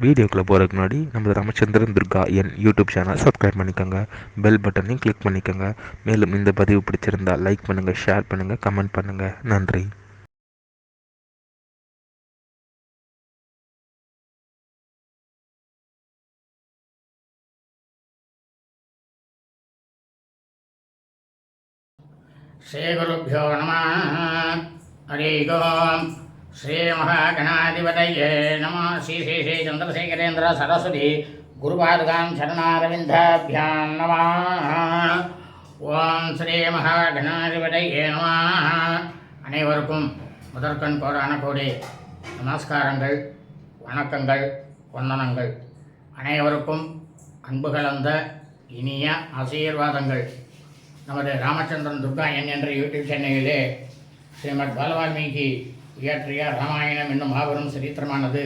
வீடியோக்குள்ளே போகிறதுக்கு முன்னாடி நம்ம ராமச்சந்திரன் துர்கா என் யூடியூப் சேனல் சப்ஸ்கிரைப் பண்ணிக்கோங்க, பெல் பட்டனையும் கிளிக் பண்ணிக்கோங்க. மேலும் இந்த பதிவு பிடிச்சிருந்தால் லைக் பண்ணுங்கள், ஷேர் பண்ணுங்கள், கமெண்ட் பண்ணுங்கள். நன்றி. श्रीगुरुभ्यो नमः. हरि ओम्. श्रीमहागणाधिपतये नमः. श्री श्री श्री चन्द्रशेखरेन्द्र सरस्वती गुरुपादुकां शरणारविन्दाभ्यां नमः. ஓம் ஸ்ரீ மகாகணாதிபதியே நமः. அனைவருக்கும் முதற்கண் கோடான கோடி நமஸ்காரங்கள், வணக்கங்கள், வந்தனங்கள். அனைவருக்கும் அன்பு கலந்த இனிய ஆசீர்வாதங்கள். நமது ராமச்சந்திரன் துர்கா என்ற யூடியூப் சேனலிலே ஸ்ரீமத் பாலவால்மீகி இயற்றிய ராமாயணம் என்னும் மாபெரும் சரித்திரமானது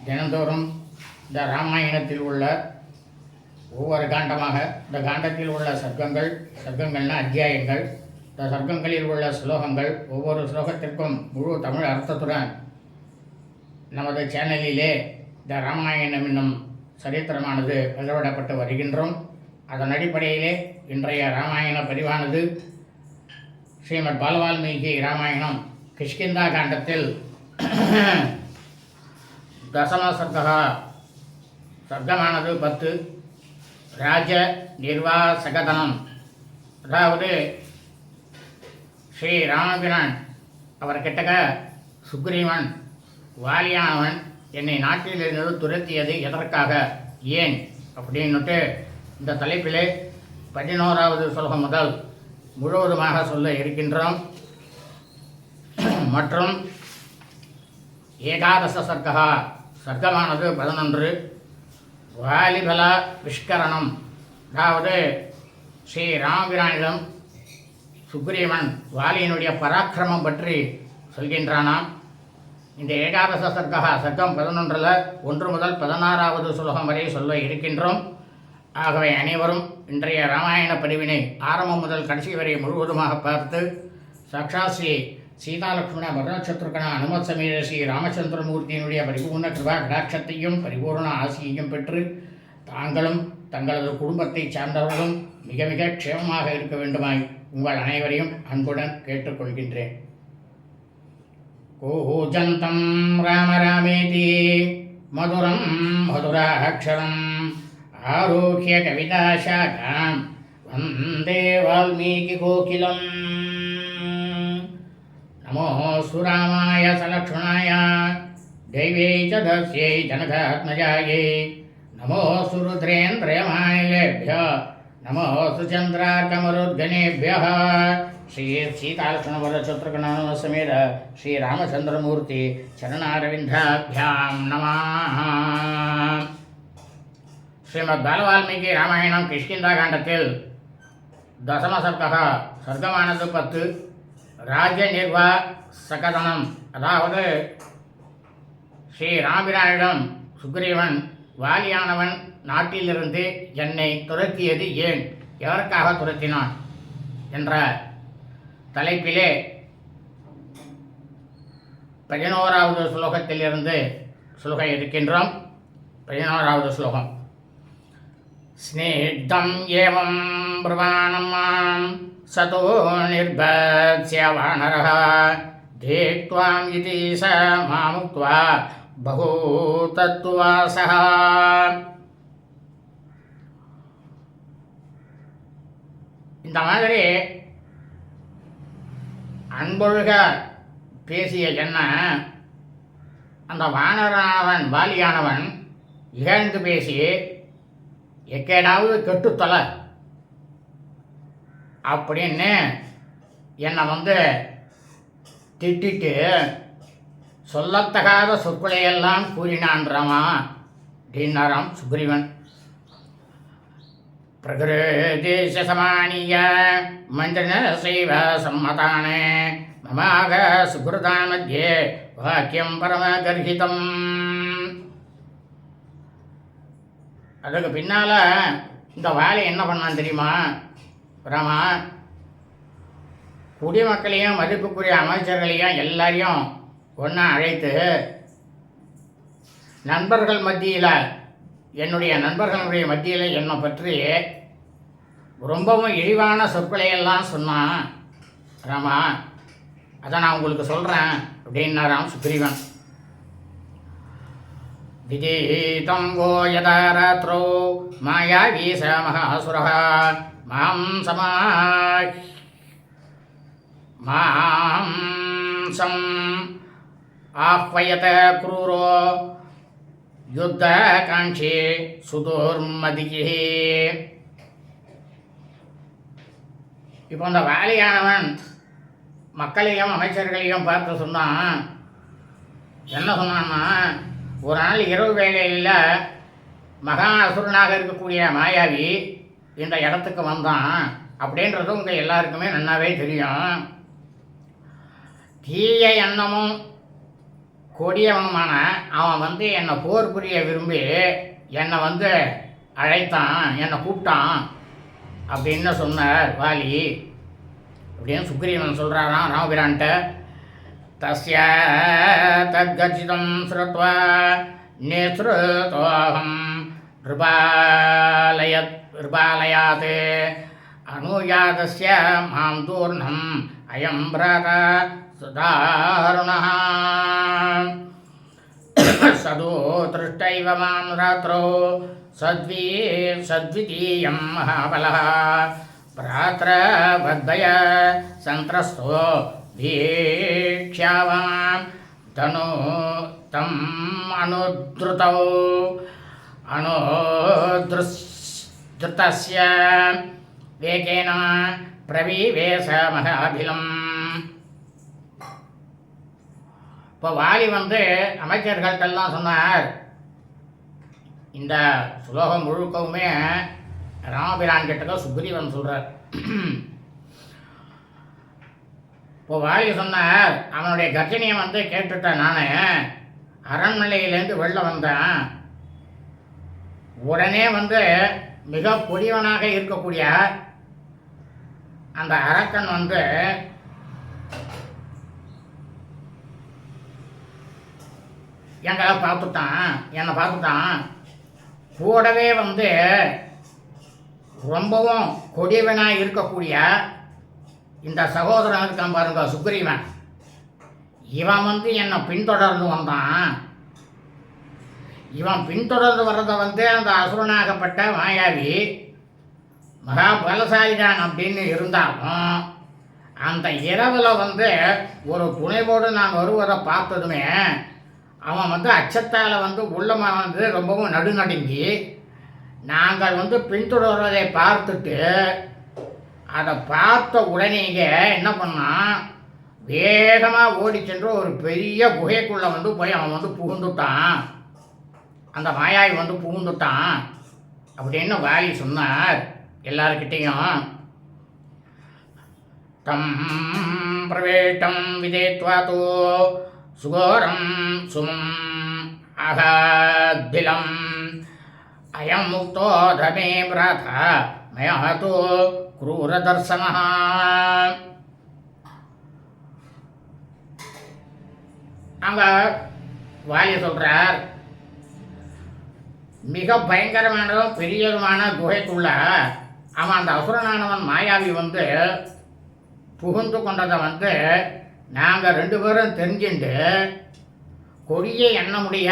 தினந்தோறும் இந்த ராமாயணத்தில் உள்ள ஒவ்வொரு காண்டமாக, இந்த காண்டத்தில் உள்ள சர்க்கங்கள்னா அத்தியாயங்கள், இந்த சர்க்கங்களில் உள்ள ஸ்லோகங்கள், ஒவ்வொரு ஸ்லோகத்திற்கும் முழு தமிழ் அர்த்தத்துடன் நமது சேனலிலே இந்த ராமாயணம் என்னும் சரித்திரமானது பதிவிடப்பட்டு வருகின்றோம். அதன் அடிப்படையிலே இன்றைய ராமாயண பதிவானது ஸ்ரீமத் பாலவால்மீகி ராமாயணம் கிஷ்கிந்தா காண்டத்தில் தசம சர்க்கமானது 10. ராஜ நிர்வாசகதனம், அதாவது ஸ்ரீ ராமபிரான் அவர்கிட்டக சுக்ரீவன் வாலியானவன் என்னை நாட்டிலிருந்து துரத்தியது எதற்காக, ஏன் அப்படின்னுட்டு இந்த தலைப்பிலே 11வது ஸ்லோகம் முதல் முழுவதுமாக சொல்ல இருக்கின்றோம். மற்றும் ஏகாதச சர்க்கமானது 11. வாலிபல விஷ்கரணம், அதாவது ஸ்ரீ ராமபிரானிடம் சுக்ரீவன் வாலியினுடைய பராக்கிரமம் பற்றி சொல்கின்றானாம். இந்த ஏகாதச சர்க்கம் 11 1 முதல் 16வது ஸ்லோகம் வரை சொல்ல இருக்கின்றோம். ஆகவே அனைவரும் இன்றைய ராமாயண பதிவினை ஆரம்பம் முதல் கடைசி வரை முழுவதுமாக பார்த்து சாட்சாத் ஸ்ரீ சீதாலக்ஷ்மண பரதசத்ருகண அனுமத் சமேத ஸ்ரீ ராமச்சந்திரமூர்த்தியினுடைய பரிபூர்ண கிருபா கடாட்சத்தையும் பரிபூர்ண ஆசியையும் பெற்று தாங்களும் தங்களது குடும்பத்தை சார்ந்தவர்களும் மிக மிக க்ஷேமமாக இருக்க வேண்டுமாய் உங்கள் அனைவரையும் அன்புடன் கேட்டுக்கொள்கின்றேன். கூஜந்தம் ராம ராமேதி மதுரம் மதுராட்சரம் ஆரோக்கிய கவிதாசாகாம் வந்தே வால்மீகி கோகிலம். நமோ சுராமாய சலக்ஷ்மணாய தைவை ச தஸ்யை ஜனகாத்மஜாயை நமோ சுருத்ரேந்திரயமாயிலேभ्य நமோ சுச்சந்திரார்கமருத்கணேभ्यः. ஸ்ரீ சீதாலக்ஷ்மணவரசத்ருகணசமேத ஸ்ரீ ராமச்சந்திரமூர்த்தி சரணாரவிந்தாभ्याம் நமः. ஸ்ரீமத் பாலவால்மீகி ராமாயணம் கிஷ்கிந்தா காண்டத்தில் தசம சர்க்கமானது 10. ராஜ்ய நிர்வாசகதனம், அதாவது ஸ்ரீ ராமபிரானிடம் சுக்ரீவன் வாலியானவன் நாட்டிலிருந்து என்னை துரத்தியது ஏன், எதற்காக துரத்தினான் என்ற தலைப்பிலே 11வது ஸ்லோகத்திலிருந்து சொல்ல இருக்கின்றோம். 11வது ஸ்லோகம். ஸ்நேக்தம் ஏவம் பிரவாணம் மாம் சதோ நிர்பத்ய வானரः தேக்த்வாம் இதி ச மாமுக்த்வா பகூதத்வாசः. இந்த மாதிரி அன்பொழுக பேசிய என்ன அந்த வானரானவன் வாலியானவன் இகழ்ந்து பேசி எக்கேடாவது கெட்டுத்தொலை அப்படின்னு என்னை திட்டிட்டு சொல்லத்தகாத சொற்களையெல்லாம் கூறினான்றாமா அப்படின்னாராம் சுக்ரீவன். பிரகிருதேச சமானிய மந்திர சைவ சம்மதானே மமாக சுகிருதா மத்தியே வாக்கியம் பரமகர்ஹிதம். அதுக்கு பின்னால் இந்த வாலி என்ன பண்ணான் தெரியுமா? ராமா, குடிமக்களையும் மதிப்புக்குரிய அமைச்சர்களையும் எல்லாரையும் ஒன்றா அழைத்து நண்பர்கள் மத்தியில், என்னுடைய நண்பர்களுடைய மத்தியில் என்னை பற்றி ரொம்பவும் இழிவான சொற்களையெல்லாம் சொன்னான் ராமா. அதை நான் உங்களுக்கு சொல்கிறேன் அப்படின்னாராம் சுக்ரீவன். விஜீதம் கோ யதா ராத்ரோ மாயாவி ச மகாசுரः மாம்சம் ஆஹ்வயத க்ரூரோ யுத்த காஞ்சி சுதூர்மதிகி. இப்போ இந்த வாலியானவன் மக்களையும் அமைச்சர்களையும் பார்த்து சொன்னான். என்ன சொன்னான்னா, ஒரு நாள் இரவு வேளையில் மகா அசுரனாக இருக்கக்கூடிய மாயாவி இந்த இடத்துக்கு வந்தான் அப்படின்றது உங்கள் எல்லாருக்குமே நல்லாவே தெரியும். தீய எண்ணமும் கொடியவனுமான அவன் என்னை போர் புரிய விரும்பி என்னை அழைத்தான், என்னை கூப்பிட்டான் அப்படின்னு சொன்னார் வாலி அப்படின்னு சுக்ரீவன் சொல்கிறாராம் ராமபிரான்ட்ட. தஸ்ய தத்கர்ஜிதம் ஸ்ருத்வா நிஸ்ருதோஹம் ரிபாலயாத் அனுயாதஸ்ய மாம் தூர்ணம் அயம் பிராதா சுதாருணः சதோ திருஷ்டைவ மாம் ராத்ரோ சத்விதீயம் மகாபலः பிராத்ர வத்வய சந்திரஸ்தோ வீக்ஷ்யாவாம் தனு தம் அனுத்ருதஸ்ய வேகேன பிரவிவேச மகாபிலம். இப்போ வாலி அமைச்சர்கள்ட்டெல்லாம் சொன்னார். இந்த சுலோகம் முழுக்கவுமே ராமபிரான் கிட்டக்க சுக்ரீவன் சொல்கிறார். இப்போ வாலி சொன்னார், அவனுடைய கர்ஜனையை கேட்டுட்டேன். நான் அரண்மனையிலேருந்து வெளில வந்தேன். உடனே மிக கொடியவனாக இருக்கக்கூடிய அந்த அரக்கன் என்னை பார்த்துட்டான். கூடவே ரொம்பவும் கொடியவனாக இருக்கக்கூடிய இந்த சகோதரன் இருக்கான் பாருங்க சுக்ரீவன், இவன் என்னை பின்தொடர்ந்து வந்தான். இவன் பின்தொடர்ந்து வர்றதை அந்த அசுரனாகப்பட்ட மாயாவி மகா பலசாலிதான் அப்படின்னு இருந்தாலும் அந்த இரவில் ஒரு துணைவோடு நான் வருவதை பார்த்ததுமே அவன் அச்சத்தால் உள்ளமாக ரொம்பவும் நடுநடுங்கி நாங்கள் பின்தொடர்வதை பார்த்துட்டு அதை பார்த்த உடனேங்க என்ன பண்ணான், வேகமாக ஓடி சென்று ஒரு பெரிய குகைக்குள்ளே போய் அவன் புகுந்துட்டான். அந்த மாயாவி புகுந்துட்டான் அப்படின்னு வாலி சொன்னார் எல்லார்கிட்டையும். தம் பிரவேட்டம் விதேத்வாதோ சுகோரம் சுமம் அகாத்பிலம் அயம் முக்தோ தமே பிராதா மயாதோ க்ரூரதர்சனः. அங்க வாலி சொல்றார், மிக பயங்கரமானதும் பெரியதுமான குகைக்குள்ள அவன் அந்த அசுரனானவன் மாயாவி புகுந்து கொண்டதை நாங்கள் 2 பேரும் தெரிஞ்சுண்டு கொடியை எண்ணமுடைய,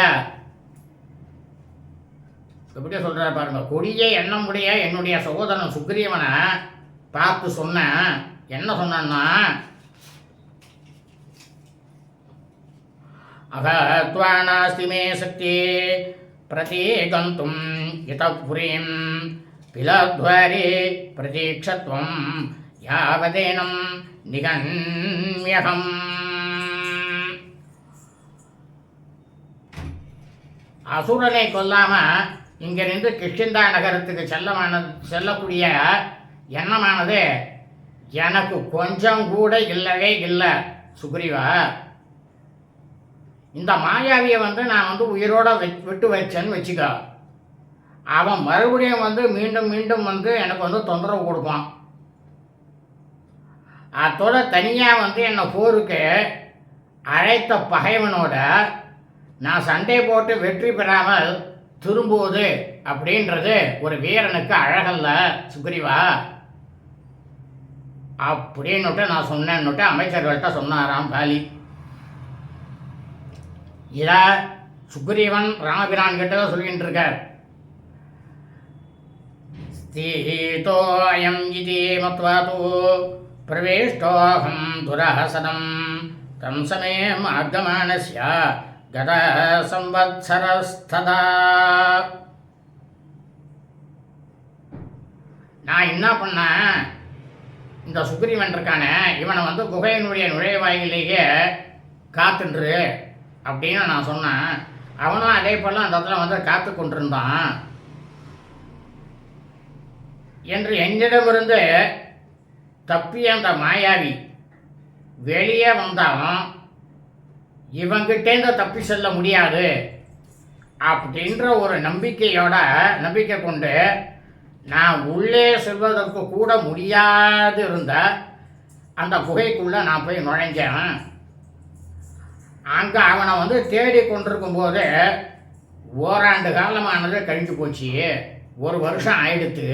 எப்படி சொல்கிறார் பாருங்க, கொடியை எண்ணமுடைய என்னுடைய சகோதரன் சுக்ரீவனை பார்த்து சொன்னேன். என்ன சொன்னான்னா, அகத்வா நாஸ்தி மே சக்தி பிரதிகந்தும் யதபுரீம் பிலத்வாரே பிரதீக்ஷத்வம் யாவதேனம் நிகன்மியகம். அசுரனை கொல்லாம இங்கிருந்து கிஷ்கிந்தா நகரத்துக்கு செல்லக்கூடிய எண்ணமானது எனக்கு கொஞ்சம் கூட இல்லவே இல்லை சுக்ரீவா. இந்த மாயாவியை நான் உயிரோட விட்டு வச்சேன்னு வச்சுக்க, அவன் மறுபடியும் மீண்டும் மீண்டும் எனக்கு தொந்தரவு கொடுப்பான். அதோட தனியாக என்னை போருக்கு அழைத்த பகைவனோட நான் சண்டை போட்டு வெற்றி பெறாமல் திரும்புவது அப்படின்றது ஒரு வீரனுக்கு அழகல்ல சுக்ரீவா அப்படின்னுட்டு நான் சொன்னேன்னுட்டு அமைச்சர்கள்ட்ட சொன்னாராம் பாலி. இத சுக்ரீவன் ராமபிரான் கிட்ட சொல்லிட்டு இருக்கார். ஸ்தீதோயம் இதி மத்வா தூ பிரவேஷ்டோஹம் துரஹசனம் தம் சமே மார்கமானஸ்ய கத சம்வத்சரஸ்ததா. நான் என்ன பண்ணேன், இந்த சுக்ரீவன் இருக்கானே இவனை வந்து குகையினுடைய நுழைவாயிலேயே காத்துன்று அப்படின்னு நான் சொன்னேன். அவனும் அதே போல் அந்த இடத்துல வந்து காத்து கொண்டிருந்தான் என்று என்னிடமிருந்து தப்பிய அந்த மாயாவி வெளியே வந்தாலும் இவங்கிட்டேருந்து தப்பி செல்ல முடியாது அப்படின்ற ஒரு நம்பிக்கை கொண்டு நான் உள்ளே செல்வதற்கு கூட முடியாது இருந்த அந்த குகைக்குள்ளே நான் போய் நுழைஞ்சேன். அங்கே அவனை வந்து தேடி கொண்டிருக்கும் போது ஓராண்டு காலமானது கழிஞ்சு போச்சு, 1 வருஷம் ஆயிடுத்து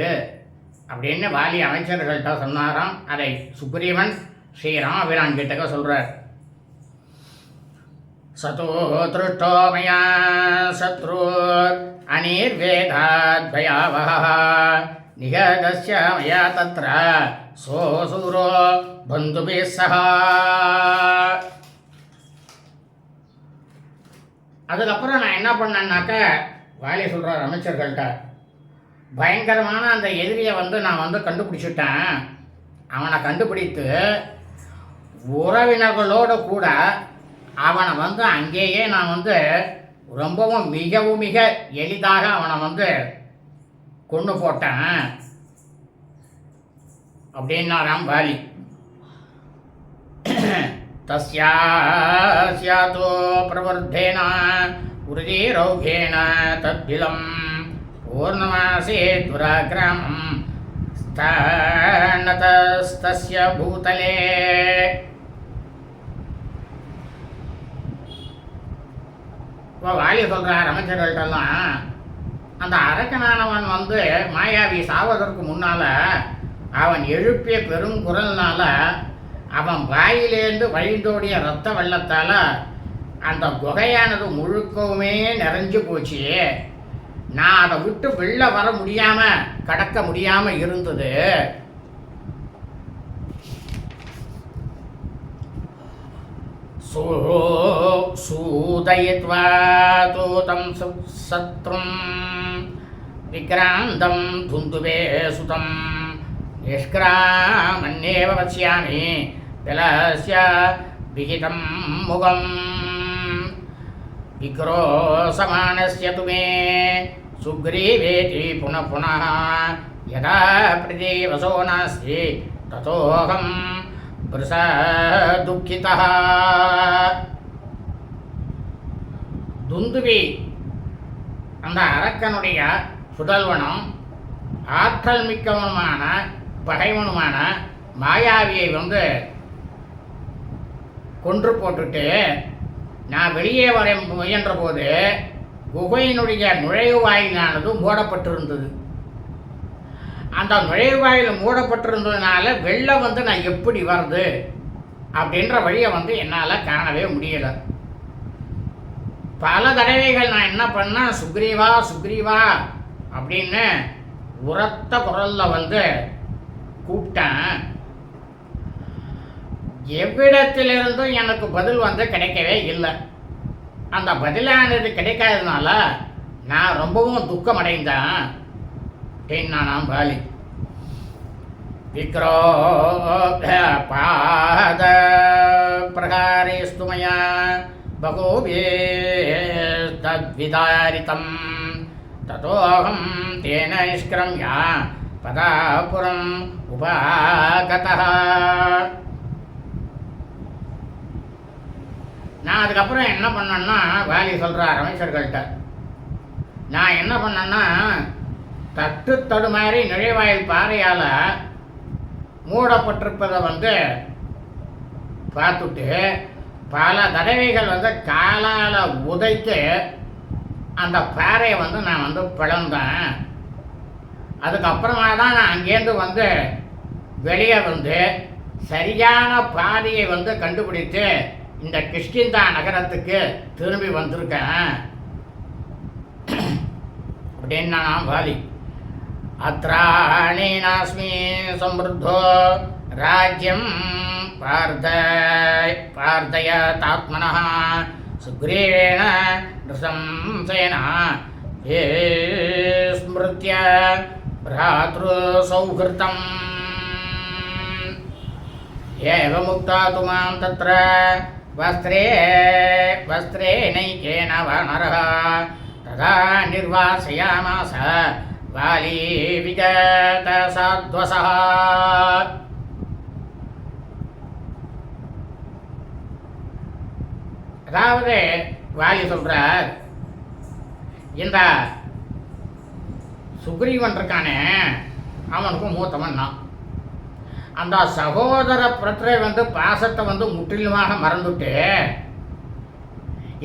அப்படின்னு வாலி அமைச்சர்கள்ட்ட சொன்னாராம். அதை சுக்ரீவன் ஸ்ரீராமபிரான் கிட்டக்க சொல்கிறார். சதோ திருஷ்டோ மயா சத்ரு அனிர்வேதாத் பயாவஹ நிகதஸ்ய மயா தத்ர சோசூரோ பந்துபிஸ் சஹ. அதுக்கப்புறம் நான் என்ன பண்ணேன்னாக்க வாலி சொல்கிறார் அமைச்சர்கள்ட்ட, பயங்கரமான அந்த எதிரியை வந்து நான் வந்து கண்டுபிடிச்சிட்டேன். அவனை கண்டுபிடித்து உறவினர்களோடு கூட அவனை வந்து அங்கேயே நான் வந்து ரொம்பவும் மிகவும் மிக எளிதாக அவனை வந்து கொண்டு போட்டேன் அப்படின்னாராம் வாலி. தஸ்யாஸ்யாதோ பிரவர்த்தேன உருஜீரௌகேன தத்பிலம் பூர்ணமாசே துராகிராமம் ஸ்தானதஸ்தஸ்ய பூதலே. வாலி சொல்கிறார் அமைச்சர்கள்ட்டெல்லாம், அந்த அரக்கனானவன் வந்து மாயாவி சாவதற்கு முன்னால் அவன் எழுப்பிய பெருங்குரல்னால அவன் வாயிலேருந்து வழிந்தோடிய இரத்த வெள்ளத்தால் அந்த குகையானது முழுக்கவுமே நிறைஞ்சு போச்சு. நான் அதை விட்டு வெளில வர முடியாமல் கடக்க முடியாமல் இருந்தது. சூதயித்வா தூதம் சத்ரும் விக்ராந்தம் துந்துவே சுதம் நிஷ்கிராமன்யேவ பச்யாமி விலஸ்ய விகிதம் முகம் விக்ரோசமானஸ்ய துமே சுக்ரீவேதி புனః புனः யதா பிரதீவசோ நாஸ்தி ததோஹம் துக்கிதः. துந்துவி அந்த அரக்கனுடைய புதல்வனும் ஆற்றல் மிக்கவனுமான பகைவனுமான மாயாவியை வந்து கொன்று போட்டுட்டு நான் வெளியே வர முயன்ற போது குகையினுடைய நுழைவாயிலானது மூடப்பட்டிருந்தது. அந்த நுழைவாயில் மூடப்பட்டிருந்ததுனால வெள்ளம் வந்து நான் எப்படி வருது அப்படின்ற வழியை வந்து என்னால் காணவே முடியலை. பல தடவைகள் நான் என்ன பண்ணேன், சுக்ரீவா சுக்ரீவா அப்படின்னு உரத்த குரலில் வந்து கூப்பிட்டேன். எவ்விடத்திலிருந்தும் எனக்கு பதில் வந்து கிடைக்கவே இல்லை. அந்த பதிலானது கிடைக்காததுனால நான் ரொம்பவும் துக்கம் அடைந்தேன் அப்படின்னானாம் வாலி. விக்ரோபாத பிரகாரேஸ்து மயா பகோபே தத்விதாரிதம் ததோஹம் தேன நிஷ்கிரம்ய பதாபுரம் உபாகதः. நான் அதுக்கப்புறம் என்ன பண்ணேன்னா, வாலி சொல்கிறார் அமைச்சர்கள்ட்ட, நான் என்ன பண்ணேன்னா தட்டு தடுமாறி நுழைவாயில் பாறையால் மூடப்பட்டிருப்பதை வந்து பார்த்துட்டு பல தடவைகள் வந்து காலால் உதைத்து அந்த பாறையை வந்து நான் வந்து பிளந்தேன். அதுக்கப்புறமா தான் நான் அங்கேருந்து வந்து வெளியே வந்து சரியான பாதையை வந்து கண்டுபிடித்து இந்த கிஷ்கிந்தா நகரத்துக்கு திரும்பி வந்திருக்கேன் அப்படின்னா நான் வாலி. அத்ராணி நாஸ்மி சம்ருத்தோ ராஜ்யம் பார்தய தாத்மனா சுக்ரீவேண நிருசம்சேன ஸ்மிருத்ய भ्रातृ सौहृतम् एवमुक्ता तु मां तत्र वस्त्रेणैकेन वानरः तदा निर्वासयामास वाली विगतसाध्वसः. அதாவது வாலி சொல்றார், இந்த சுக்ரீவன் இருக்கானே அவனுக்கும் மூத்தவன் நான். அந்த சகோதர பிரத்ரை வந்து பாசத்தை வந்து முற்றிலுமாக மறந்துட்டு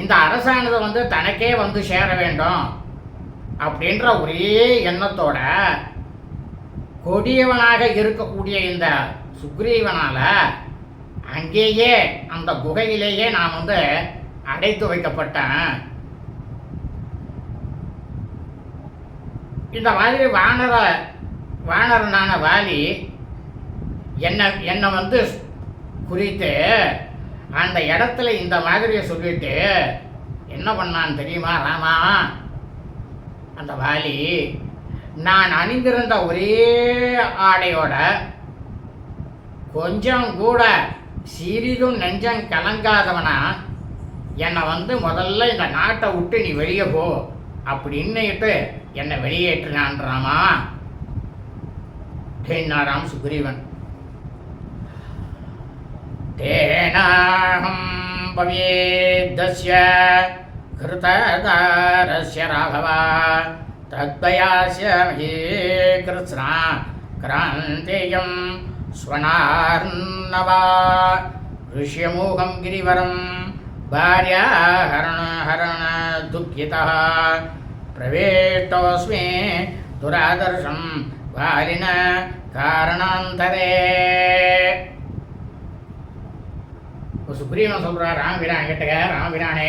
இந்த அரசானது வந்து தனக்கே வந்து சேர வேண்டும் அப்படின்ற ஒரே எண்ணத்தோட கொடியவனாக இருக்கக்கூடிய இந்த சுக்ரீவனால அங்கேயே அந்த குகையிலேயே நான் வந்து அடைத்து வைக்கப்பட்டேன். இந்த மாதிரி வானரனான வாலி என்னை வந்து குறித்து அந்த இடத்துல இந்த மாதிரியை சொல்லிட்டு என்ன பண்ணான்னு தெரியுமா ராமா? அந்த வாலி நான் அணிந்திருந்த ஒரே ஆடையோட கொஞ்சம் கூட சிறிதும் நெஞ்சம் கலங்காதவனா என்னை வந்து முதல்ல இந்த நாட்டை விட்டு நீ வெளியே போ அப்படின்னுட்டு என்னை வெளியேற்றினான்றாமா அப்படின்னாராம் சுக்ரீவன். தேனாஹம் பவேதஸ்ய கிருததாரஸ்ய ராகவா தத்பயாஸ்ய மஹே கிருத்ஸ்னா கிராந்தேயம் ஸ்வனார்ணவா ऋष्यमूहं गिरिवरं भार्या हरण दुःखितः प्रवेष्टोऽस्मि दुरादर्शं वालिन कारणान्तरे. சுக்ரீவன் சொல்கிறார் ராமபிரான் கிட்டக்க, ராமபிரானே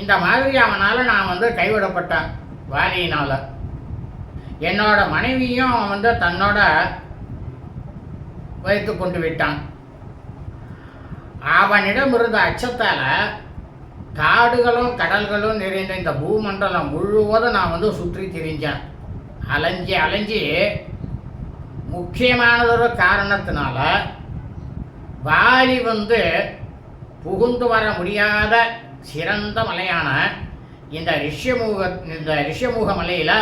இந்த மாதிரி அவனால் நான் வந்து கைவிடப்பட்டேன் வாலியினால். என்னோட மனைவியும் அவன் வந்து தன்னோட வைத்து கொண்டு விட்டான். அவனிடம் இருந்த அச்சத்தால் காடுகளும் கடல்களும் நிறைந்த இந்த பூமண்டலம் முழுவதும் நான் வந்து சுற்றி திரிஞ்சேன். அலைஞ்சி முக்கியமானதொரு காரணத்தினால வாலி வந்து புகுந்து வர முடியாத சிறந்த மலையான இந்த ரிஷ்யமூக மலையில்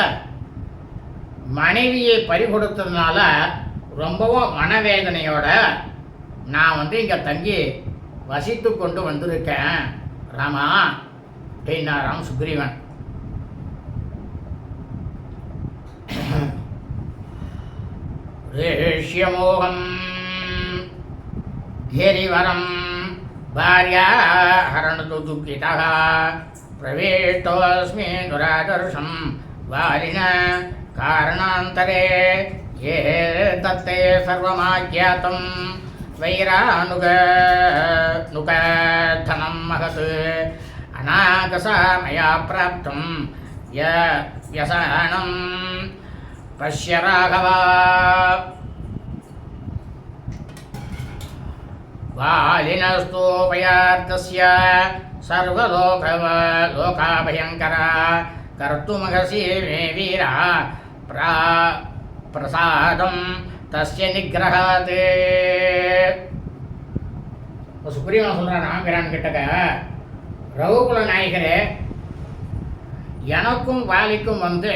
மனைவியை பறிகொடுத்ததுனால ரொம்பவும் மனவேதனையோட நான் வந்து இங்கே தங்கி வசித்து கொண்டு வந்திருக்கேன் ராமா அப்படின்னாராம் சுக்ரீவன். ரிஷ்யமோகம் கிரிவரம் பாரியா ஹரணது துக்கிதः பிரவேஷ்டோஸ்மி துராதர்ஷம் வாலின காரணாந்தரே ये तत्ते सर्वमाज्ञातं वैरानुगधनं महत् अनागसा मया प्राप्तं व्यसनं पश्य राघवा. वालिनस्तोपयार्तस्य सर्वलोकाभयङ्करा कर्तुमर्हसि मे वीरा பிரசாதம் தஸ்ய நிகிரகாத். சுக்ரீவன் சொல்கிறான் ராமபிரான் கிட்டக்க, ரகுகுல நாயகரே எனக்கும் வாலிக்கும் வந்து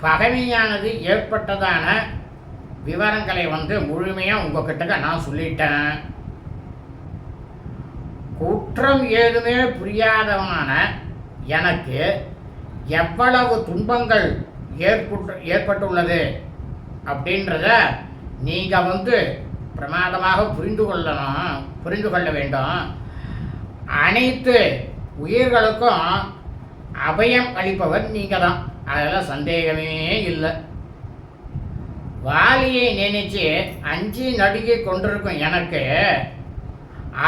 பகைமையானது ஏற்பட்டதான விவரங்களை வந்து முழுமையாக உங்கள் கிட்டக்க நான் சொல்லிட்டேன். குற்றம் ஏதுமே புரியாதவனான எனக்கு எவ்வளவு துன்பங்கள் ஏற்பட்டுள்ளது அப்படின்றத நீங்கள் வந்து பிரமாதமாக புரிந்து கொள்ள வேண்டும். அனைத்து உயிர்களுக்கும் அபயம் அளிப்பவர் நீங்கள் தான், அதெல்லாம் சந்தேகமே இல்லை. வாலியை நினைச்சு அஞ்சி நடுங்கி கொண்டிருக்கும் எனக்கு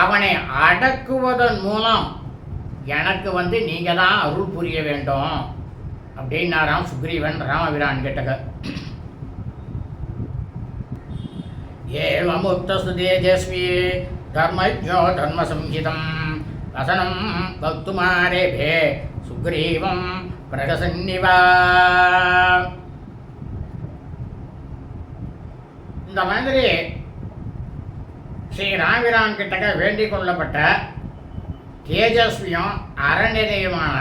அவனை அடக்குவதன் மூலம் எனக்கு நீங்கள் தான் அருள் புரிய வேண்டும் அப்படின்னாராம் சுக்ரீவன் ராமபிரான் கிட்டக. ஏவமுக்தஸ்து தேஜஸ்வி தர்மஜோ தர்மசம்ஹிதம் வசனம் பக்துமாரேபே சுக்ரீவம் பிரகசன்னிவா. இந்த மாதிரி ஸ்ரீ ராமபிரான் கிட்டக்க வேண்டிக் கொள்ளப்பட்ட தேஜஸ்வியும் அறநிலையுமான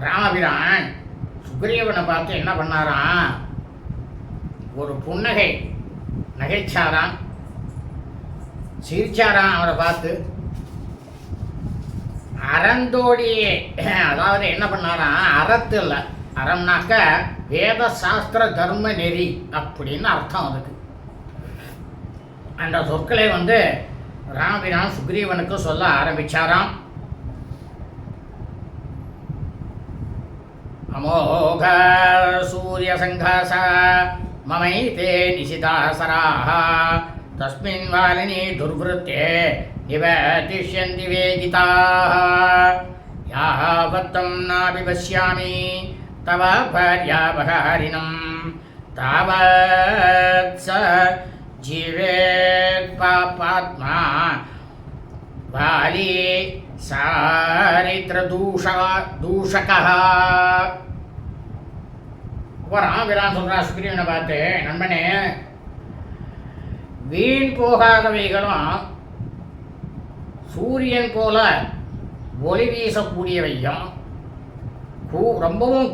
ராமபிரான் சுக்ரீவனை பார்த்து என்ன பண்ணாராம், ஒரு புன்னகை நகைச்சாராம், சிரிச்சாராம். அவரை பார்த்து அறந்தோடியே, அதாவது என்ன பண்ணாராம், அறத்து இல்லை, அறம்னாக்க வேத சாஸ்திர தர்ம நெறி அப்படின்னு அர்த்தம். அதுக்கு அந்த சொற்களை ராமபிரான் சுக்ரீவனுக்கு சொல்ல ஆரம்பிச்சாராம். அமோக சூரிய சங்காசா மமைதே நிசிதாசராः தஸ்மின் வாலினி துர்வృத்தே நிவதிஷ்யந்தி வேகிதாः யாவத்தம் நாபி பஷ்யாமி தவ பர்யாபகாரிணம் தாவத் ச ஜீவேத் பாபாத்மா வாலி சாரித்ர தூஷகः. ராமபிரான் சொல்றா சுக்ரீவனை பார்த்து, நண்பனே, வீண் போகாதவைகளும் சூரியன் போல ஒளி வீசக்கூடியவையும் ரொம்பவும்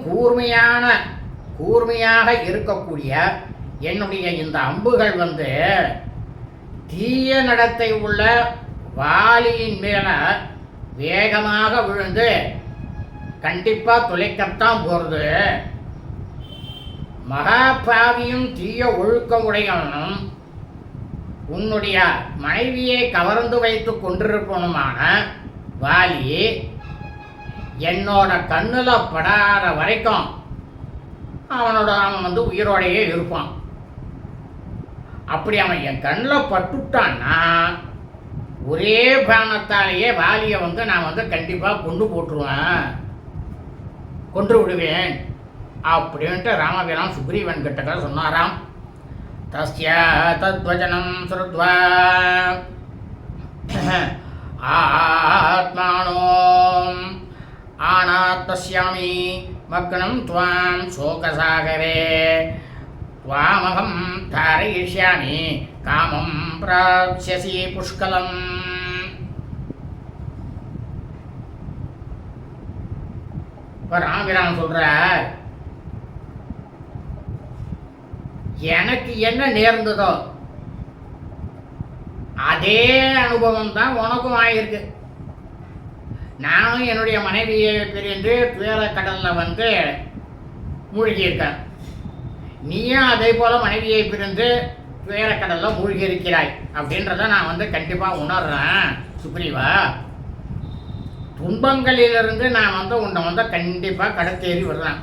கூர்மையாக இருக்கக்கூடிய என்னுடைய இந்த அம்புகள் தீய நடத்தை உள்ள வாலியின் மேல வேகமாக விழுந்து கண்டிப்பா துளைக்கத்தான் போறது. மகாபாவியும் தீய ஒழுக்கமுடையவனும் உன்னுடைய மனைவியை கவர்ந்து வைத்து கொண்டிருப்பனுமான வாலி என்னோட கண்ணுல படாத வரைக்கும் அவன் உயிரோடையே இருப்பான். அப்படி அவன் என் கண்ணில் பட்டுட்டான்னா ஒரே பானத்தாலேயே வாலியை நான் கண்டிப்பாக கொன்று விடுவேன் அப்படின்ட்டு ராமபிரான் சுக்ரீவன் கிட்ட சொன்னாராம். தஸ்ய தத்வச்சனம் ஸ்ருத்வா ஆத்மானோ ஆனாத்பஸ்யாமி மக்னம் த்வாம் சோகசாகரே த்வாமகம் தாரயிஷ்யாமி காமம் பிராப்ஸ்யசி புஷ்கலம். ராமபிரான் சொல்றார், எனக்கு என்ன நேர்ந்ததோ அதே அனுபவம் தான் உனக்கும் ஆயிருக்கு. நானும் என்னுடைய மனைவியை பிரிந்து துயர கடலில் மூழ்கியிருக்கேன். நீயும் அதே போல் மனைவியை பிரிந்து துயர கடலில் மூழ்கி இருக்கிறாய் அப்படின்றத நான் கண்டிப்பாக உணர்றேன் சுக்ரீவா. துன்பங்களிலிருந்து நான் உன்னை கண்டிப்பாக கடத்தேறி விடுறேன்.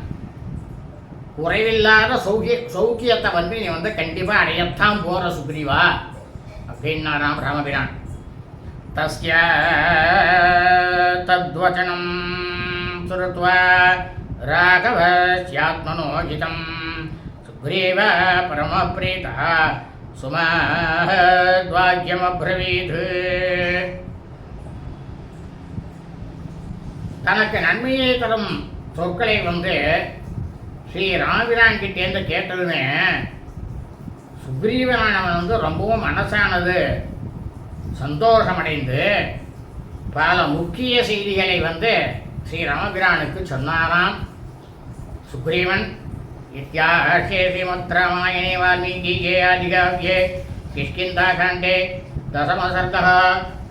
குறைவில்லாத சௌக்கியத்தை நீ கண்டிப்பாக அடையத்தான் போகிற சுக்ரீவா அப்படின்னாராம் ராமபிரான். தஸ்ய தத்வச்சனம் ஸ்ருத்வா ராகவஸ்யாத்மனோஹிதம் சுக்ரீவ பரமப்ரீதः சுமஹத்வாக்யமப்ரவீத். தனக்கு நன்மையை தரும் சொற்களை ஸ்ரீ ராமபிரான் கிட்டேருந்து கேட்டதுமே சுக்ரீவனானவன் ரொம்பவும் மனசானது சந்தோஷமடைந்து பல முக்கிய செய்திகளை ஸ்ரீ ராமபிரானுக்கு சொன்னாராம். சுக்ரீவன் இத்தியாஹ்யே ஸ்ரீமத் ராமாயணே வால்மீகியே ஆதிகாவ்யே கிஷ்கிந்தாகாண்டே தசமசர்கः.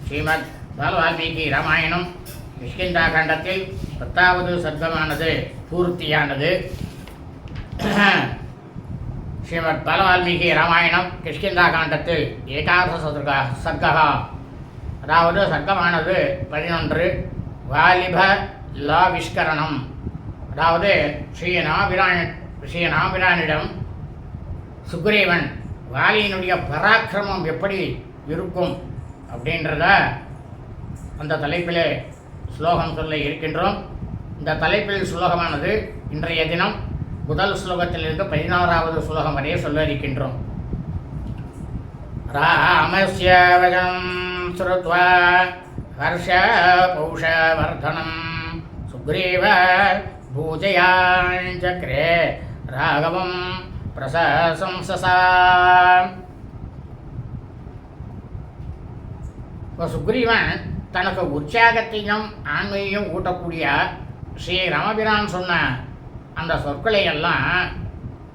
ஸ்ரீமத் வால்மீகி ராமாயணம் கிஷ்கிந்தாகாண்டத்தில் 10வது சர்க்கமானது பூர்த்தியானது. ஸ்ரீமத் பாலவால்மீகி ராமாயணம் கிஷ்கிந்தா காண்டத்தில் ஏகாதச சர்க்கா, அதாவது சர்க்கமானது 11. வாலிப லாவிஷ்கரணம், அதாவது ஸ்ரீராமபிரானிடம் சுக்ரீவன் வாலியினுடைய பராக்கிரமம் எப்படி இருக்கும் அப்படின்றத அந்த தலைப்பிலே ஸ்லோகம் சொல்ல இருக்கின்றோம். இந்த தலைப்பில் ஸ்லோகமானது இன்றைய தினம் முதல் ஸ்லோகத்திலிருந்து 16வது ஸ்லோகம் வரையே சொல்ல இருக்கின்றோம். ராமஸ்ய வஜம் ஸ்ருத்வா ஹர்ஷ பௌஷவர்தனம் சுக்ரீவ பூஜயாஞ்சக்ரே ராகவம் பிரசம்சசா. சுக்ரீவன் தனக்கு உற்சாகத்தையும் ஆண்மையையும் ஊட்டக்கூடிய ஸ்ரீ ராமபிரான் சொன்ன அந்த சொற்களை எல்லாம்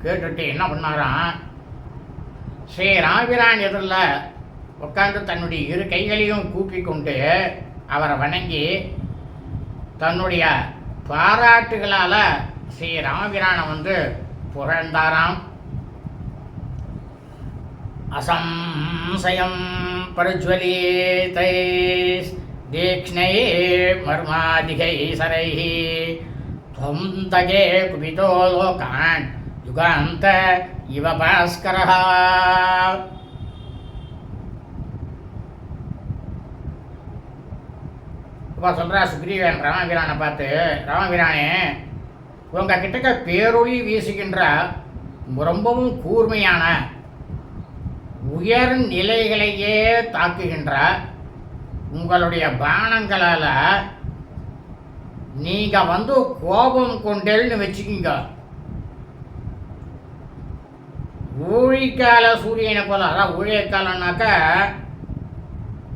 கேட்டுட்டு என்ன பண்ணாராம், ஸ்ரீ ராமபிரான் எதிரில் உட்கார்ந்து தன்னுடைய 2 கைகளையும் கூப்பி கொண்டு அவரை வணங்கி தன்னுடைய பாராட்டுகளால் ஸ்ரீ ராமபிரானை புகழ்ந்தாராம். அசம்சயம் பரஜ்வலீதை தீக்ஷ்ணை மர்மாதிகை சரைஹி துவம் தகே குபிதோ லோகான் யுகாந்த இவ பாஸ்கரஹ. இப்போ சொல்கிறா சுக்ரீவன் ராமபிரானை பார்த்து, ராமபிரானே, உங்கள் கிட்டக்க பேரொளி வீசுகின்ற ரொம்பவும் கூர்மையான உயர் நிலைகளையே தாக்குகின்ற உங்களுடைய பானங்களால் நீங்கள் கோபம் கொண்டேன்னு வச்சுக்கிங்க, ஊழிக்கால சூரியனை போல, அதான் ஊழியக்காலம்னாக்க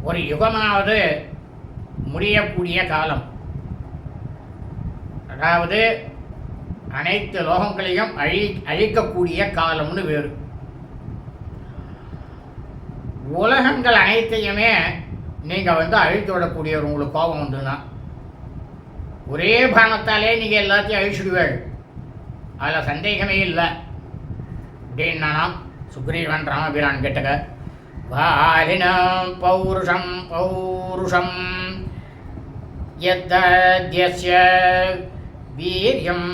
ஒரு யுகமாவது முடியக்கூடிய காலம், அதாவது அனைத்து லோகங்களையும் அழிக்கக்கூடிய காலம்னு வேறு. உலகங்கள் அனைத்தையுமே நீங்கள் அழித்து விடக்கூடியவர். உங்களுக்கு கோபம் வந்துன்னா ஒரே பானத்தாலே நீங்கள் எல்லாத்தையும் அழிச்சுடுவேள், அதில் சந்தேகமே இல்லை அப்படின்னா சுக்ரீவன் ராமபிரான் கேட்டக. வாலினம் பௌருஷம் பௌருஷம் யத்யஸ்ய வீர்யம்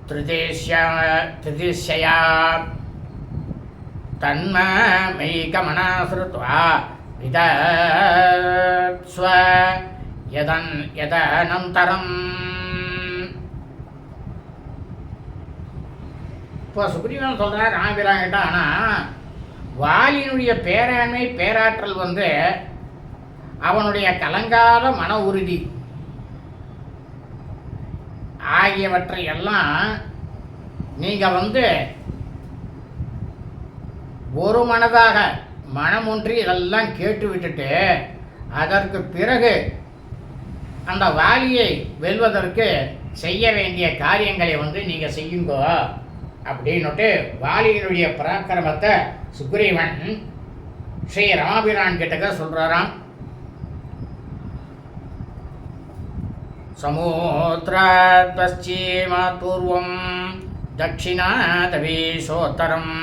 திருதிஷ்யா தன்மமைகமனாஸ்ருத்வா விதத்ஸ்வ யதனந்தரம். இப்போ சுக்ரீவன் சொல்கிறார் ராமபிரான் கிட்ட, ஆனால் வாலியினுடைய பேராண்மை பேராற்றல் அவனுடைய கலங்காத மன உறுதி ஆகியவற்றை எல்லாம் நீங்கள் ஒரு மனதாக மனமொன்றி இதெல்லாம் கேட்டு விட்டுட்டு அதற்கு பிறகு அந்த வாலியை வெல்வதற்கு செய்ய வேண்டிய காரியங்களை நீங்கள் செய்யுங்கோ அப்படின்னுட்டு வாலியினுடைய பராக்கிரமத்தை சுக்ரீவன் ஸ்ரீ ராமபிரான் கிட்டக்க சொல்கிறாராம். சமுத்ராத் பశ్చిமாத் பூர்வம் தட்சிணாதபீஷோத்தரம்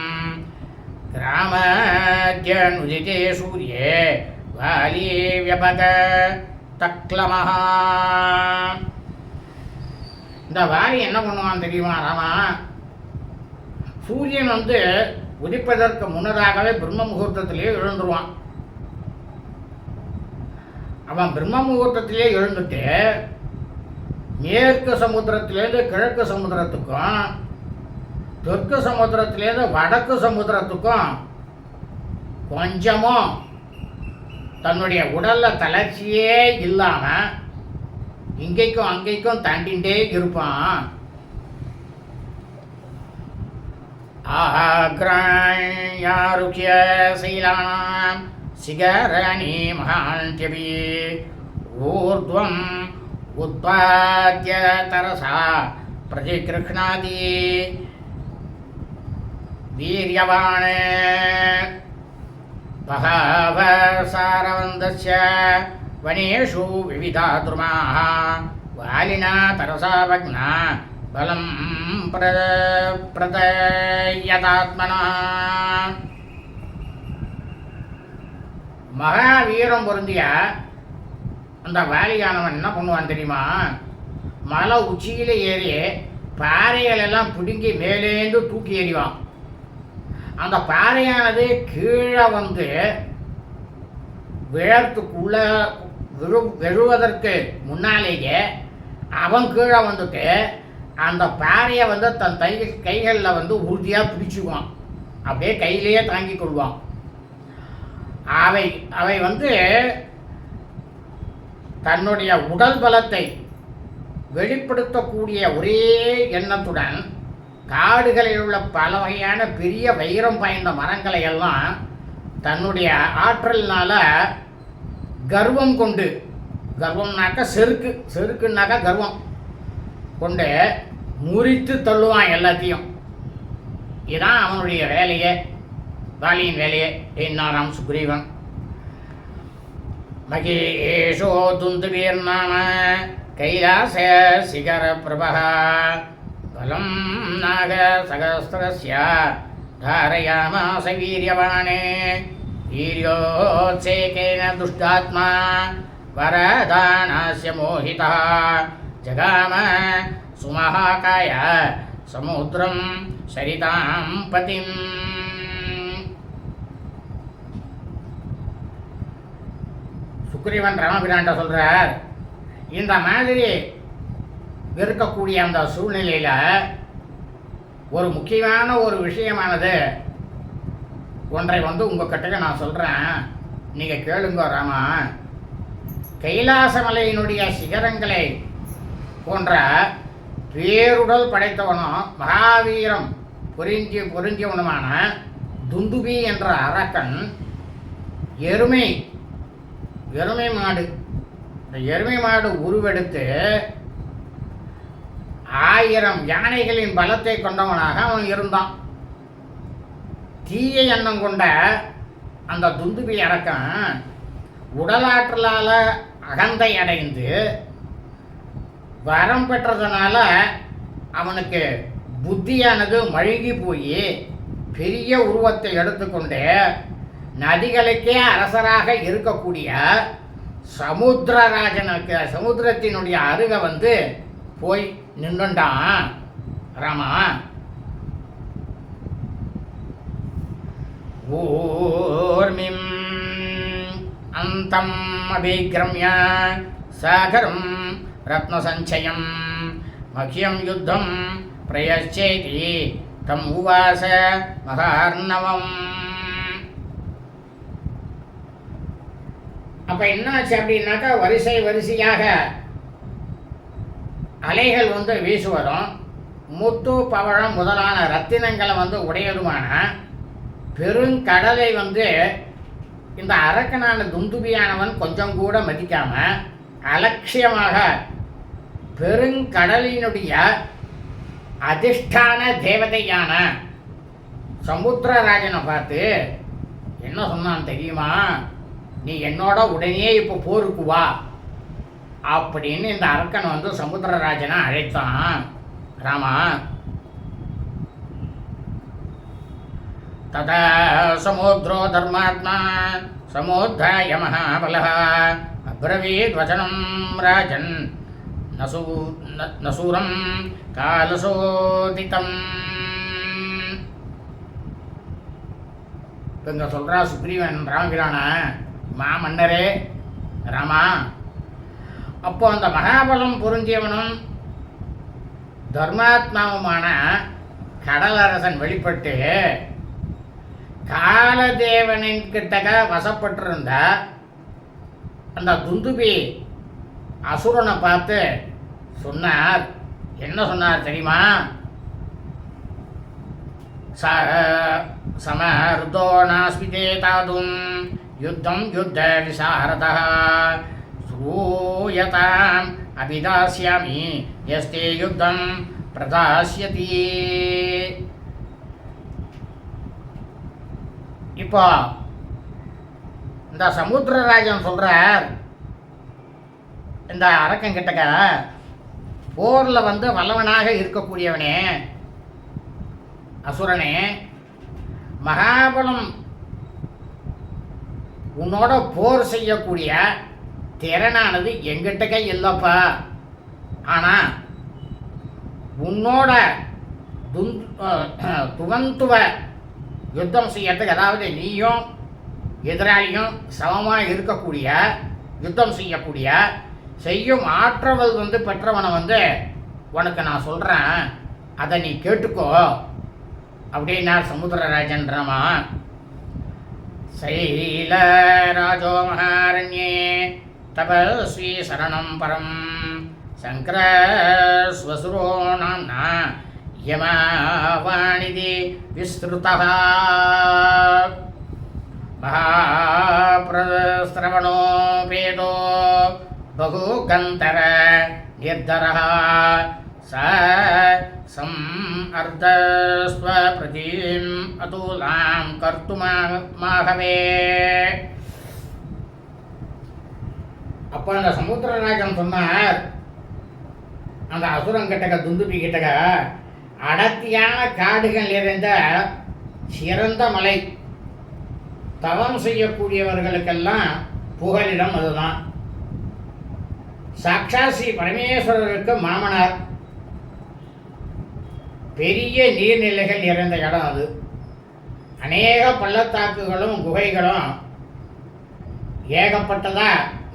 கிராமத்யனுதிதே சூர்யே வாலி வியபத தக்லமஹ. இந்த வாலி என்ன பண்ணுவான் தெரியுமா ராமா? சூரியன் உதிப்பதற்கு முன்னதாகவே பிரம்ம முகூர்த்தத்திலேயே எழுந்துருவான். அவன் பிரம்ம முகூர்த்தத்திலே எழுந்துட்டு மேற்கு சமுத்திரத்திலேருந்து கிழக்கு சமுத்திரத்துக்கும் தெற்கு சமுத்திரத்திலேருந்து வடக்கு சமுத்திரத்துக்கும் கொஞ்சமும் தன்னுடைய உடலில் தளர்ச்சியே இல்லாமல் இங்கேக்கும் அங்கேக்கும் தாண்டிகிட்டே இருப்பான். ஆக்ராருக்கிய சீலானாம் சிகரணி மகாந்தியபி ஊர்த்வம் உத்பாத்ய தரசா பிரதிகிருஷ்ணாதி வீரியவான் பகவசாரவந்தஸ்ய வனேஷு விவிதா துருமாः வாலினா தரசா பக்னா பலம் பிரதயதாத்மனா. மகாவீரம் பொருந்திய அந்த வாலியானவன் என்ன பண்ணுவான் தெரியுமா? மலை உச்சியில் ஏறி பாறைகளெல்லாம் பிடுங்கி மேலேந்து தூக்கி எறிவான். அந்த பாறையானது கீழே வந்து விழத்துக்குள்ள விழுவதற்கு முன்னாலேயே அவன் கீழே வந்துட்டு அந்த பாறையை வந்து தன் கைகளில் வந்து உறுதியாக பிடிச்சுக்குவான். அப்படியே கையிலேயே தாங்கி கொள்வான். அவை வந்து தன்னுடைய உடல் பலத்தை வெளிப்படுத்தக்கூடிய ஒரே எண்ணத்துடன் காடுகளில் உள்ள பல வகையான பெரிய வைரம் பாய்ந்த மரங்களை எல்லாம் தன்னுடைய ஆற்றல்னால கர்வம் கொண்டு, கர்வம்னாக்கா செருக்குனாக்கா கர்வம் கொண்டு முறித்து தள்ளுவான் எல்லாத்தையும். இதுதான் அவனுடைய வேலையே, வாலியின் வேலையே. என்னாராம் சுக்ரீவன். மகேஷோ துந்துபீர் நாம கைலாச சிகர பிரபஹ பலம் நாக சகஸ்திரஸ்ய தாரயாமாச வீரியவானே வீரியோத்சேகேன துஷ்டாத்மா வரதானாஸ்ய மோஹிதः ஜகாம சுமஹாகாய சமுத்ரம் சரிதாம் பதிம். சுக்ரீவன் ராமபிரான்ட்ட சொல்றார், இந்த மாதிரி இருக்கக்கூடிய அந்த சூழ்நிலையில் ஒரு முக்கியமான ஒரு விஷயமானது ஒன்றை வந்து உங்ககிட்ட நான் சொல்கிறேன், நீங்கள் கேளுங்க ராமா. கைலாசமலையினுடைய சிகரங்களை போன்ற பேருடல் படைத்தவனும் மகாவீரம் பொருந்தியவனுமான துந்துபி என்ற அரக்கன் எருமை மாடு, இந்த எருமை மாடு உருவெடுத்து 1000 யானைகளின் பலத்தை கொண்டவனாக அவன் இருந்தான். தீய எண்ணம் கொண்ட அந்த துந்துபி அரக்கன் உடலாற்றலால் அகந்தை அடைந்து வரம் பெற்றதுனால அவனுக்கு புத்தியானது மழுகி போய் பெரிய உருவத்தை எடுத்துக்கொண்டு நதிகளுக்கே அரசராக இருக்கக்கூடிய சமுத்திரராஜனுக்கு சமுத்திரத்தினுடைய அருகே வந்து போய் நின்றுண்டான் ராமா. ஊர்மிம் அந்தம் அபிக்ரம்ய சாகரம் ரத்னசஞ்சயம் மஹ்யம் யுத்தம் பிரயச்சேதி தம் உவாச மகார்ணவம். அப்போ என்னாச்சு அப்படின்னாக்கா வரிசையாக அலைகள் வந்து வீசுவதும் முத்து பவழம் முதலான ரத்தினங்களை வந்து உடையதுமான பெருங்கடலை வந்து இந்த அரக்கனான துந்துபியானவன் கொஞ்சம் கூட மதிக்காம அலட்சியமாக பெருங்கடலினுடைய அதிஷ்டான தேவதையான சமுத்திரராஜனை பார்த்து என்ன சொன்னான் தெரியுமா? நீ என்னோட உடனே இப்போ போருக்கு வா அப்படின்னு இந்த அரக்கன் வந்து சமுத்திரராஜனை அழைத்தான் ராமா. ததா சமுத்ரோ தர்மாத்மா சமுத்தாய மகாபலः அப்ரவீத் வசனம் ராஜன் நசூரம் காலசோதிதம். இப்போ இங்கே சொல்கிறா சுக்ரீவன் ராமபிரான, மாமன்னரே ராமா, அப்போ அந்த மகாபலம் பொருந்தியவனும் தர்மாத்மாவுமான கடலரசன் வெளிப்பட்டு காலதேவனின் கிட்டக வசப்பட்டிருந்த அந்த துந்துபி அசுரனை பார்த்து சொன்னார். என்ன சொன்னார் தெரியுமா? சமர்தோ நாஸ்மிதே தாதும் யுத்தம் யுத்த விசாரதः ஸ்ரூயதாம் அபிதாஸ்யாமி யஸ்தே யுத்தம் பிரதாஸ்யதி. இப்போ இந்த சமுத்திரராஜன் சொல்றார் இந்த அரக்கன் கிட்டக்க, போரில் வந்து வல்லவனாக இருக்கக்கூடியவனே அசுரனே, மகாபலம் உன்னோட போர் செய்யக்கூடிய திறனானது எங்கிட்டக்கே இல்லைப்பா. ஆனால் உன்னோட துவந்துவ யுத்தம் செய்யறதுக்கு, அதாவது நீயும் எதிராளியும் சமமாக இருக்கக்கூடிய யுத்தம் செய்யும் ஆற்றல் வந்து பெற்றவனை வந்து உனக்கு நான் சொல்கிறேன், அதை நீ கேட்டுக்கோ அப்படின்னார் சமுத்திரராஜன்றமா. சைல ராஜோ மகாரண்யே தபஸ்வி சரணம் பரம் சங்கர ஸ்வசுரோ நாம்னா யமவாணிதி விஸ்ருதः மகாப்ரஸ்ரவணோ வேதோ பகுகந்தர நிர்தரः ச சம்அர்தஸ்வ பிரதிம் அதூலாம் கர்த்துமாகவே. அப்போ அந்த சமுத்திரராஜன் சொன்னார், அந்த அசுரம் கிட்டக்க துந்துபி கிட்டக்க அடர்த்தியான காடுகள் நிறைந்த சிறந்த மலை, தவம் செய்யக்கூடியவர்களுக்கெல்லாம் புகலிடம் அதுதான். சாக்ஷாத் ஸ்ரீ பரமேஸ்வரருக்கு மாமனார். பெரிய நீர்நிலைகள் நிறைந்த இடம் அது. அநேக பள்ளத்தாக்குகளும் குகைகளும் ஏகப்பட்டதா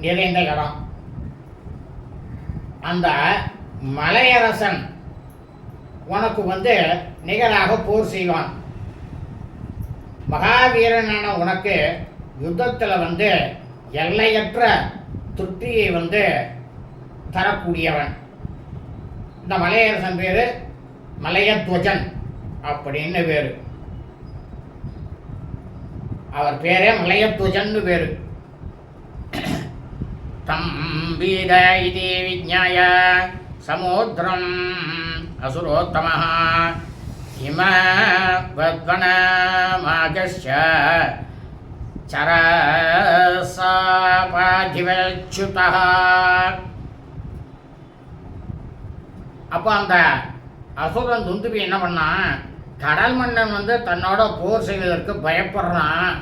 நிறைந்த இடம். அந்த மலையரசன் உனக்கு வந்து நிகராக போர் செய்வான். மகாவீரனான உனக்கு யுத்தத்தில் வந்து எல்லையற்ற திருப்தியை வந்து தரக்கூடியவன். இந்த மலையரசன் பேர் மலையத்வஜன் அப்படின்னு பேர். அவர் பேரே மலையத்வஜன்னு பேர். தம்பீத இது விஜ்ஞாய சமுத்திரம் அசுரோத்தமः இமவத்வனமாகஸ்ய சரசாபாதிவச்சுதः. அப்போ அந்த அசுரன் துந்துபி என்ன பண்ணான், கடல் மன்னன் வந்து தன்னோட போர் செய்வதற்கு பயப்படுறான்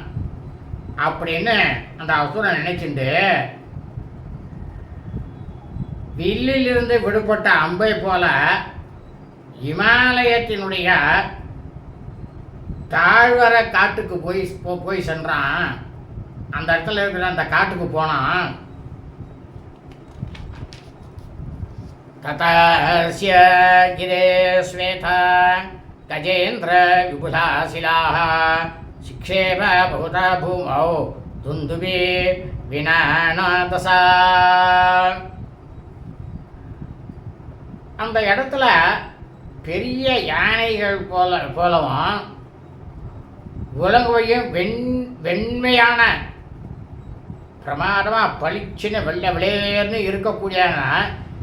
அப்படின்னு அந்த அசுரன் நினைச்சுட்டு வில்லிலிருந்து விடுபட்ட அம்பை போல இமாலயத்தினுடைய தாழ்வர காட்டுக்கு போய் சென்றான். அந்த இடத்துல இருக்கிற அந்த காட்டுக்கு போனான். ததஸ்ய கிரே ஸ்வேதா கஜேந்திர விபுலாசிலாः சிக்ஷேப பகுத பூமௌ துந்துபி வினாநாதசா. அந்த இடத்துல பெரிய யானைகள் போலவும் உலகையும் வெண்மையான பிரமாதமாக பளிச்சுன்னு வெள்ளை விளையர்னு இருக்கக்கூடிய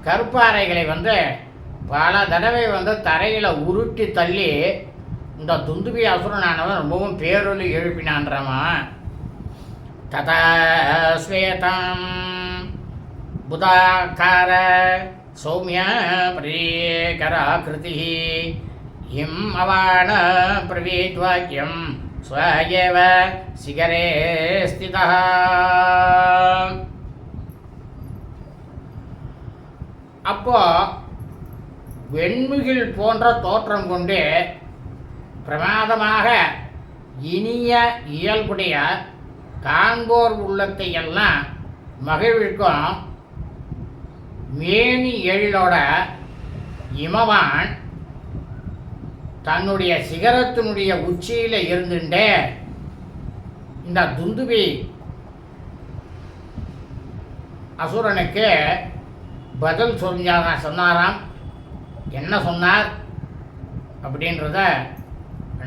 கருப்பாறைகளை வந்து பல தடவை வந்து தரையில் உருட்டி தள்ளி இந்த துந்துபி அசுரனானவன் ரொம்பவும் பேரொலி எழுப்பினான்றவன். ததா ஸ்வேதம் புதாக்கார சௌமிய பிரீகராகிருதி இம் அவான பிரவீத்வாக்கியம் ஸ்வயேவ சிகரே ஸ்திதா. அப்போ வெண்முகில் போன்ற தோற்றம் கொண்டு பிரமாதமாக இனிய இயல்புடைய காண்போர் உள்ளத்தை எல்லாம் மகிழ்விக்கும் மேனி எழிலோட இமவான் தன்னுடைய சிகரத்தினுடைய உச்சியில் இருந்துட்டே இந்த துந்துபி அசுரனுக்கு பதில் சொன்னாராம். என்ன சொன்னார் அப்படின்றத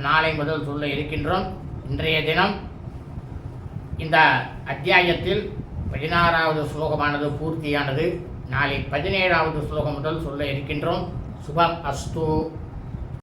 நாளை முதல் சொல்ல இருக்கின்றோம். இன்றைய தினம் இந்த அத்தியாயத்தில் 16வது ஸ்லோகமானது பூர்த்தியானது. நாளை 17வது ஸ்லோகம் முதல் சொல்ல இருக்கின்றோம். சுபம் அஸ்து.